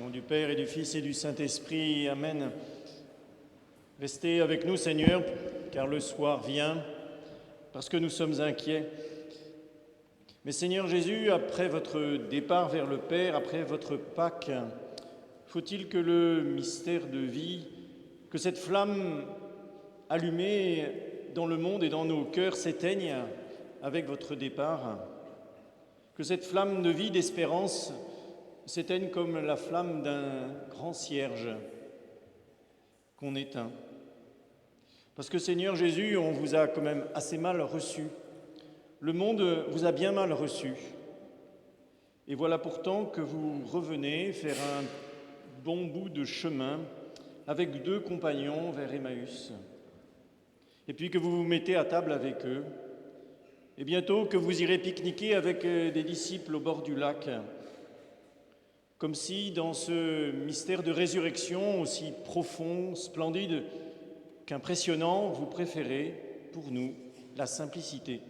Au nom du Père et du Fils et du Saint-Esprit, Amen. Restez avec nous, Seigneur, car le soir vient, parce que nous sommes inquiets. Mais Seigneur Jésus, après votre départ vers le Père, après votre Pâques, faut-il que le mystère de vie, que cette flamme allumée dans le monde et dans nos cœurs s'éteigne avec votre départ, que cette flamme de vie, d'espérance, s'éteigne comme la flamme d'un grand cierge qu'on éteint. Parce que Seigneur Jésus, on vous a quand même assez mal reçu. Le monde vous a bien mal reçu. Et voilà pourtant que vous revenez faire un bon bout de chemin avec 2 compagnons vers Emmaüs. Et puis que vous vous mettez à table avec eux. Et bientôt que vous irez pique-niquer avec des disciples au bord du lac. Comme si dans ce mystère de résurrection aussi profond, splendide qu'impressionnant, vous préférez pour nous la simplicité.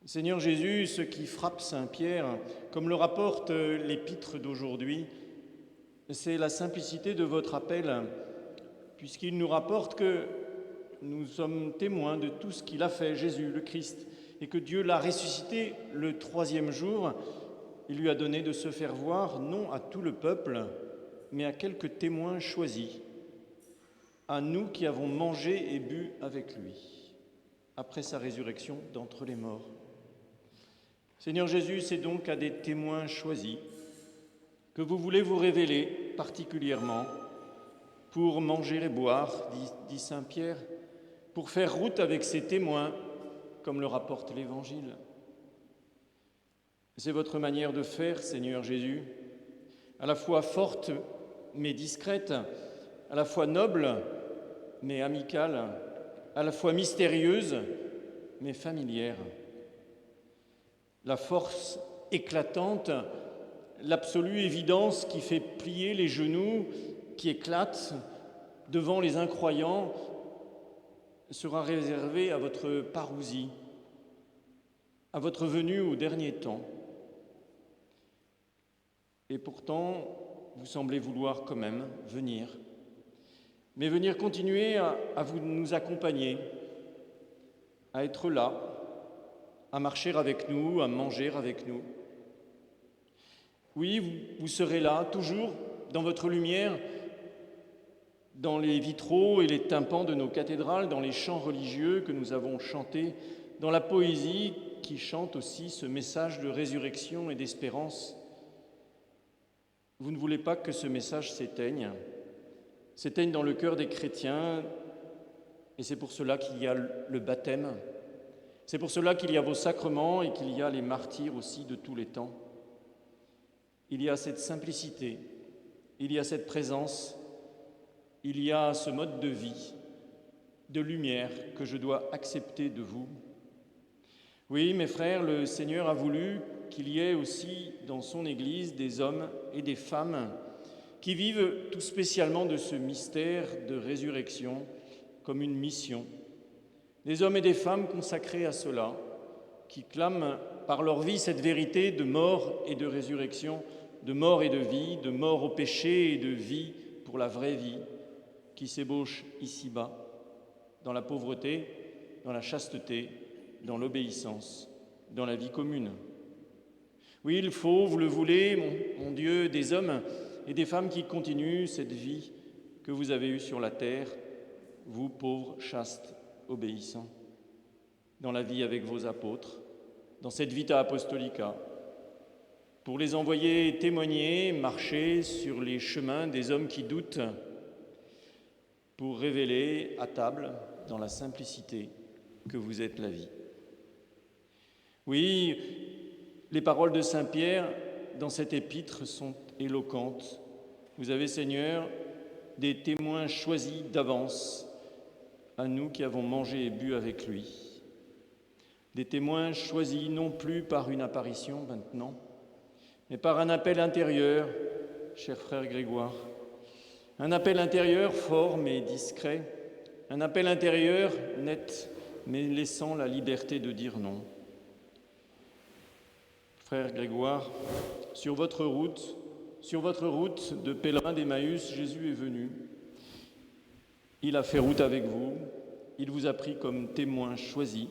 Seigneur Jésus, ce qui frappe Saint Pierre, comme le rapporte l'épître d'aujourd'hui, c'est la simplicité de votre appel, puisqu'il nous rapporte que nous sommes témoins de tout ce qu'il a fait, Jésus le Christ, et que Dieu l'a ressuscité le 3e jour. Il lui a donné de se faire voir, non à tout le peuple, mais à quelques témoins choisis, à nous qui avons mangé et bu avec lui, après sa résurrection d'entre les morts. Seigneur Jésus, c'est donc à des témoins choisis que vous voulez vous révéler particulièrement pour manger et boire, dit saint Pierre, pour faire route avec ces témoins, comme le rapporte l'Évangile. C'est votre manière de faire, Seigneur Jésus, à la fois forte mais discrète, à la fois noble mais amicale, à la fois mystérieuse mais familière. La force éclatante, l'absolue évidence qui fait plier les genoux, qui éclate devant les incroyants, sera réservée à votre parousie, à votre venue au dernier temps. Et pourtant, vous semblez vouloir quand même venir, mais venir continuer à nous accompagner, à être là, à marcher avec nous, à manger avec nous. Oui, vous serez là, toujours dans votre lumière, dans les vitraux et les tympans de nos cathédrales, dans les chants religieux que nous avons chantés, dans la poésie qui chante aussi ce message de résurrection et d'espérance. Vous ne voulez pas que ce message s'éteigne dans le cœur des chrétiens, et c'est pour cela qu'il y a le baptême, c'est pour cela qu'il y a vos sacrements et qu'il y a les martyrs aussi de tous les temps. Il y a cette simplicité, il y a cette présence, il y a ce mode de vie, de lumière que je dois accepter de vous. Oui, mes frères, le Seigneur a voulu qu'il y ait aussi dans son Église des hommes et des femmes qui vivent tout spécialement de ce mystère de résurrection comme une mission. Des hommes et des femmes consacrés à cela, qui clament par leur vie cette vérité de mort et de résurrection, de mort et de vie, de mort au péché et de vie pour la vraie vie, qui s'ébauche ici-bas, dans la pauvreté, dans la chasteté, dans l'obéissance, dans la vie commune. Oui, il faut, vous le voulez, mon Dieu, des hommes et des femmes qui continuent cette vie que vous avez eue sur la terre, vous, pauvres, chastes, obéissants, dans la vie avec vos apôtres, dans cette vita apostolica, pour les envoyer témoigner, marcher sur les chemins des hommes qui doutent, pour révéler à table, dans la simplicité, que vous êtes la vie. Oui, les paroles de saint Pierre dans cette épître sont éloquentes. Vous avez, Seigneur, des témoins choisis d'avance, à nous qui avons mangé et bu avec lui. Des témoins choisis non plus par une apparition maintenant, mais par un appel intérieur, cher frère Grégoire, un appel intérieur fort mais discret, un appel intérieur net mais laissant la liberté de dire non. Frère Grégoire, sur votre route, Sur votre route de pèlerin d'Emmaüs, Jésus est venu. Il a fait route avec vous. Il vous a pris comme témoin choisi.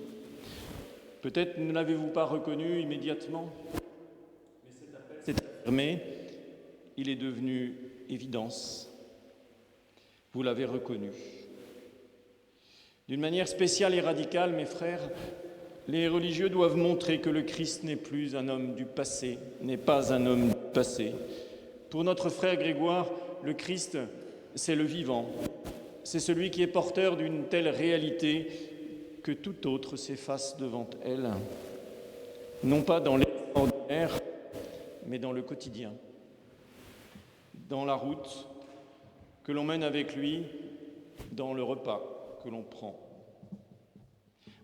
Peut-être ne l'avez-vous pas reconnu immédiatement, mais cet appel s'est affirmé. Il est devenu évidence. Vous l'avez reconnu. D'une manière spéciale et radicale, mes frères, les religieux doivent montrer que le Christ n'est plus un homme du passé, n'est pas un homme du passé. Pour notre frère Grégoire, le Christ, c'est le vivant. C'est celui qui est porteur d'une telle réalité que tout autre s'efface devant elle. Non pas dans l'extraordinaire, mais dans le quotidien. Dans la route que l'on mène avec lui, dans le repas que l'on prend.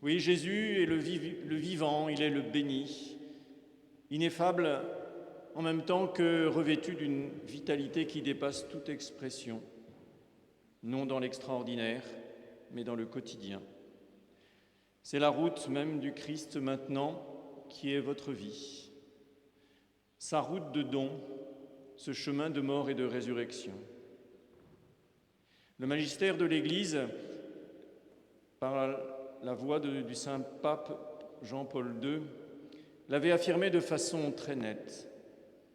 Oui, Jésus est le vivant, il est le béni, ineffable en même temps que revêtu d'une vitalité qui dépasse toute expression, non dans l'extraordinaire, mais dans le quotidien. C'est la route même du Christ maintenant qui est votre vie, sa route de don, ce chemin de mort et de résurrection. Le magistère de l'Église, par la voix du saint pape Jean-Paul II, l'avait affirmé de façon très nette,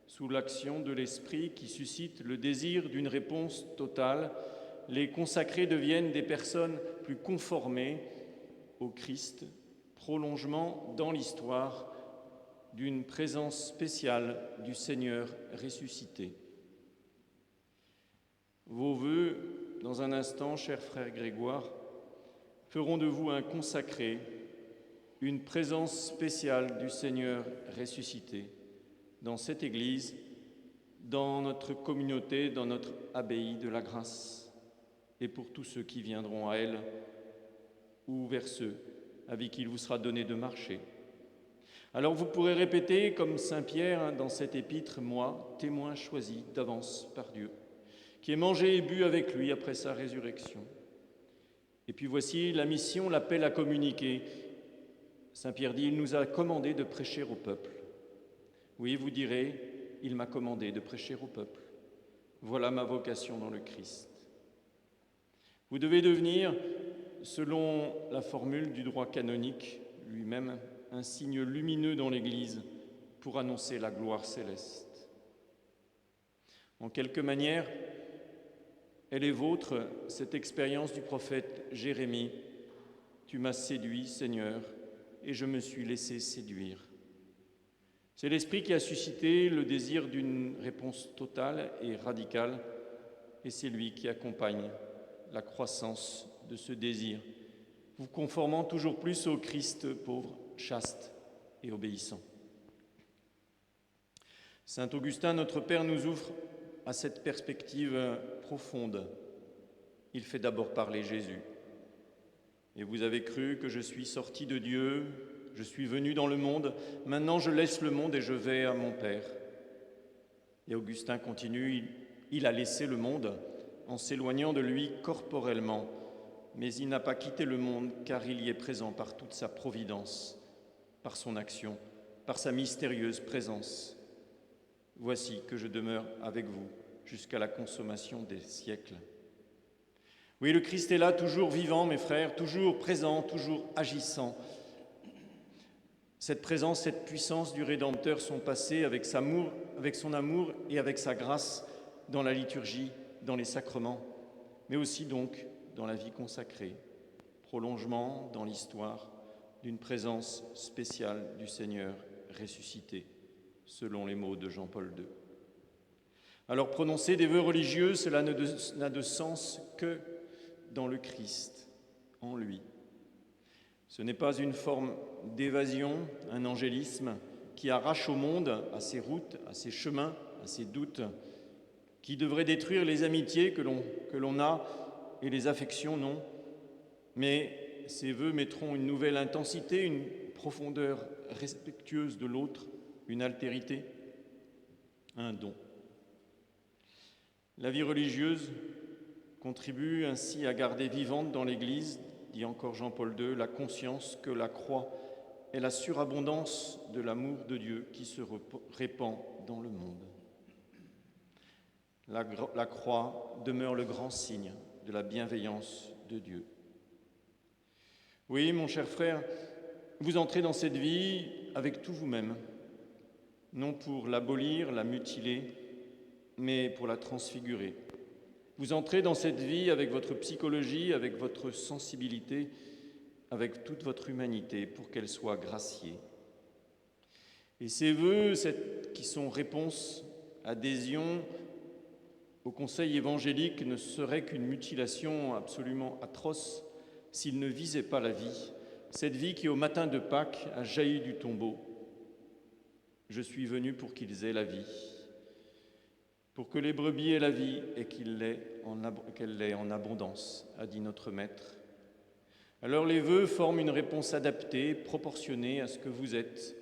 sous l'action de l'Esprit qui suscite le désir d'une réponse totale. Les consacrés deviennent des personnes plus conformées au Christ, prolongement dans l'histoire d'une présence spéciale du Seigneur ressuscité. Vos vœux, dans un instant, cher frère Grégoire, feront de vous un consacré, une présence spéciale du Seigneur ressuscité dans cette Église, dans notre communauté, dans notre abbaye de la Grâce, et pour tous ceux qui viendront à elle ou vers ceux avec qui il vous sera donné de marcher. Alors vous pourrez répéter, comme saint Pierre dans cette épître, « Moi, témoin choisi d'avance par Dieu, qui ai mangé et bu avec lui après sa résurrection. » Et puis voici la mission, l'appel à communiquer. Saint Pierre dit, il nous a commandé de prêcher au peuple. Oui, vous direz, il m'a commandé de prêcher au peuple. Voilà ma vocation dans le Christ. Vous devez devenir, selon la formule du droit canonique lui-même, un signe lumineux dans l'Église pour annoncer la gloire céleste. En quelque manière, elle est vôtre, cette expérience du prophète Jérémie. Tu m'as séduit, Seigneur, et je me suis laissé séduire. C'est l'Esprit qui a suscité le désir d'une réponse totale et radicale, et c'est lui qui accompagne la croissance de ce désir, vous conformant toujours plus au Christ pauvre, chaste et obéissant. Saint Augustin, notre Père, nous ouvre à cette perspective profonde. Il fait d'abord parler Jésus. Et vous avez cru que je suis sorti de Dieu, je suis venu dans le monde, maintenant je laisse le monde et je vais à mon Père. Et Augustin continue, il a laissé le monde en s'éloignant de lui corporellement, mais il n'a pas quitté le monde car il y est présent par toute sa providence, par son action, par sa mystérieuse présence. Voici que je demeure avec vous jusqu'à la consommation des siècles. Oui, le Christ est là, toujours vivant, mes frères, toujours présent, toujours agissant. Cette présence, cette puissance du Rédempteur sont passées avec son amour et avec sa grâce dans la liturgie, dans les sacrements, mais aussi donc dans la vie consacrée, prolongement dans l'histoire d'une présence spéciale du Seigneur ressuscité, selon les mots de Jean-Paul II. Alors prononcer des vœux religieux, cela n'a de sens que dans le Christ, en lui. Ce n'est pas une forme d'évasion, un angélisme qui arrache au monde, à ses routes, à ses chemins, à ses doutes, qui devrait détruire les amitiés que l'on a et les affections non. Mais ces vœux mettront une nouvelle intensité, une profondeur respectueuse de l'autre, une altérité, un don. La vie religieuse contribue ainsi à garder vivante dans l'Église, dit encore Jean-Paul II, la conscience que la croix est la surabondance de l'amour de Dieu qui se répand dans le monde. La croix demeure le grand signe de la bienveillance de Dieu. Oui, mon cher frère, vous entrez dans cette vie avec tout vous-même, non pour l'abolir, la mutiler, mais pour la transfigurer. Vous entrez dans cette vie avec votre psychologie, avec votre sensibilité, avec toute votre humanité, pour qu'elle soit graciée. Et ces vœux, qui sont réponse, adhésion au conseil évangélique, ne seraient qu'une mutilation absolument atroce s'ils ne visaient pas la vie, cette vie qui, au matin de Pâques, a jailli du tombeau. Je suis venu pour qu'ils aient la vie, pour que les brebis aient la vie et qu'elle l'ait en abondance, a dit notre Maître. Alors les vœux forment une réponse adaptée, proportionnée à ce que vous êtes,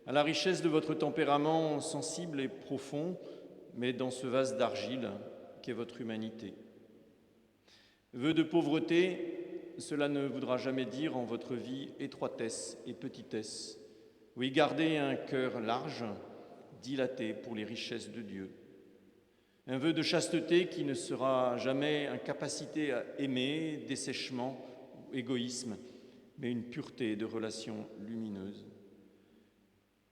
à la richesse de votre tempérament sensible et profond, mais dans ce vase d'argile qu'est votre humanité. Vœux de pauvreté, cela ne voudra jamais dire en votre vie étroitesse et petitesse. Oui, gardez un cœur large, dilaté pour les richesses de Dieu. Un vœu de chasteté qui ne sera jamais incapacité à aimer, dessèchement ou égoïsme, mais une pureté de relations lumineuses.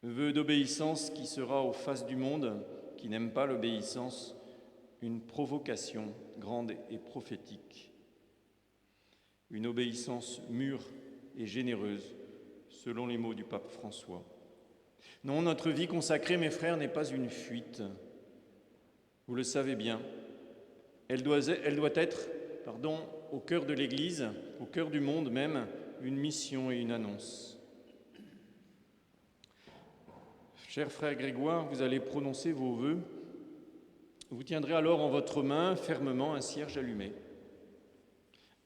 Un vœu d'obéissance qui sera aux faces du monde, qui n'aime pas l'obéissance, une provocation grande et prophétique. Une obéissance mûre et généreuse, selon les mots du pape François. Non, notre vie consacrée, mes frères, n'est pas une fuite. Vous le savez bien. Elle doit être, au cœur de l'Église, au cœur du monde même, une mission et une annonce. Cher frère Grégoire, vous allez prononcer vos vœux. Vous tiendrez alors en votre main fermement un cierge allumé.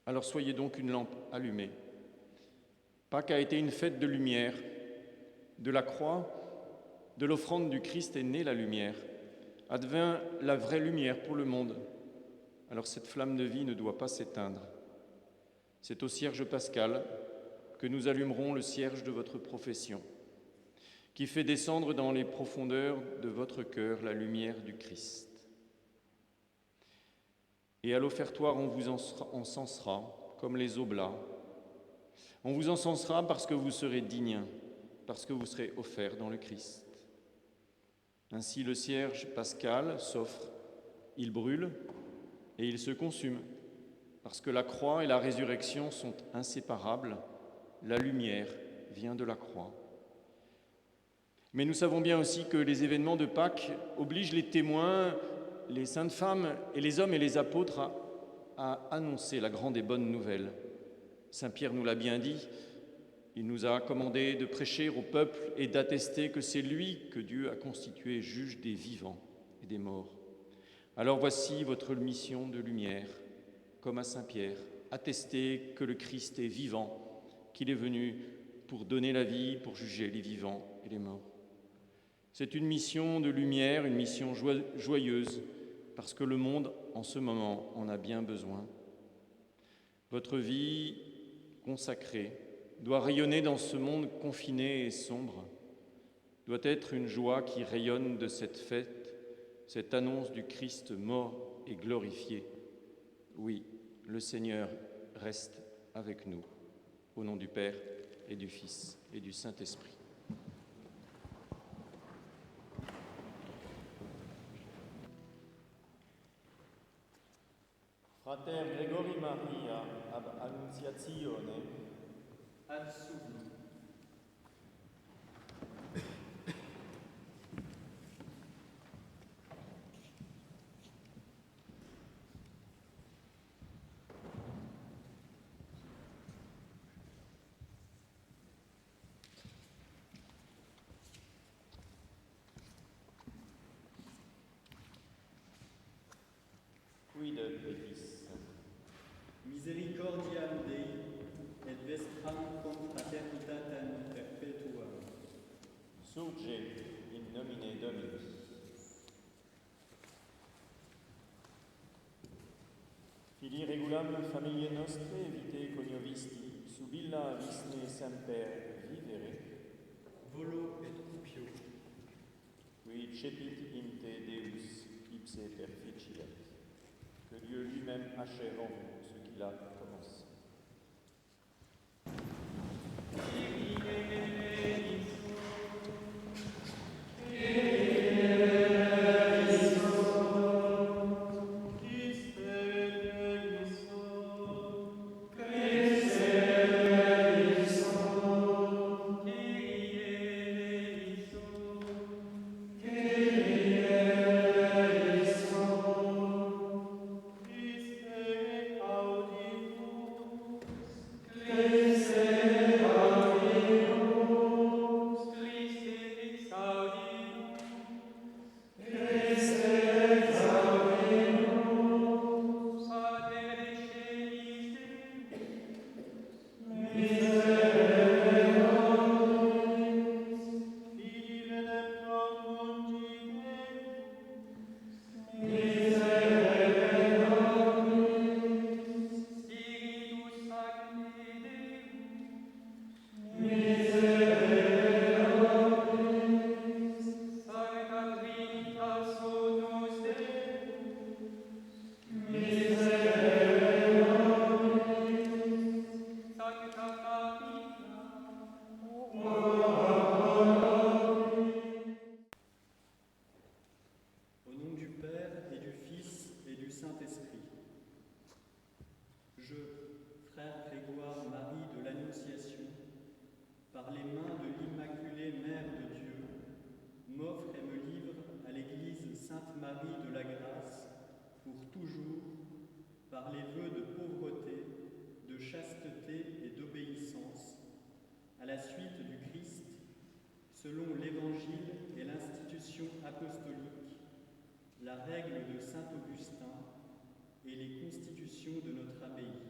Alors soyez donc une lampe allumée. Pâques a été une fête de lumière. De la croix, de l'offrande du Christ est née la lumière. Advint la vraie lumière pour le monde. Alors cette flamme de vie ne doit pas s'éteindre. C'est au cierge pascal que nous allumerons le cierge de votre profession, qui fait descendre dans les profondeurs de votre cœur la lumière du Christ. Et à l'offertoire, on vous encensera comme les oblats. On vous encensera parce que vous serez digne, parce que vous serez offert dans le Christ. Ainsi, le cierge pascal s'offre, il brûle et il se consume, parce que la croix et la résurrection sont inséparables. La lumière vient de la croix. Mais nous savons bien aussi que les événements de Pâques obligent les témoins, les saintes femmes et les hommes et les apôtres à annoncer la grande et bonne nouvelle. Saint Pierre nous l'a bien dit, il nous a commandé de prêcher au peuple et d'attester que c'est lui que Dieu a constitué juge des vivants et des morts. Alors voici votre mission de lumière, comme à Saint Pierre, attester que le Christ est vivant, qu'il est venu pour donner la vie, pour juger les vivants et les morts. C'est une mission de lumière, une mission joyeuse, parce que le monde, en ce moment, en a bien besoin. Votre vie consacrée doit rayonner dans ce monde confiné et sombre, doit être une joie qui rayonne de cette fête, cette annonce du Christ mort et glorifié. Oui, le Seigneur reste avec nous, au nom du Père et du Fils et du Saint-Esprit. Frater Gregori Maria ab Annunziatione ad subito. Quid petis? Misericordiam Dei, et vestram cum fraternitatem perpetuam. Surge in nomine Dominus. Fili regulam familiae nostre vitae coniovisti, sub illa visne semper vivere. Volo et cupio. Qui cepit in te Deus, qui ipse perficiat. Que Dieu lui-même achève en vous ce qu'il a commencé. Au nom du Père et du Fils et du Saint-Esprit. Je, frère Grégoire Marie de l'Annonciation, par les mains de l'Immaculée Mère de Dieu, m'offre et me livre à l'Église Sainte-Marie de la Grâce pour toujours, par les vœux de pauvreté, de chasteté et d'obéissance, à la suite du Christ, selon l'Évangile et l'institution apostolique, la règle de saint Augustin et les constitutions de notre abbaye.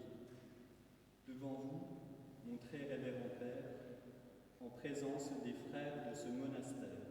Devant vous, mon très révérend Père, en présence des frères de ce monastère.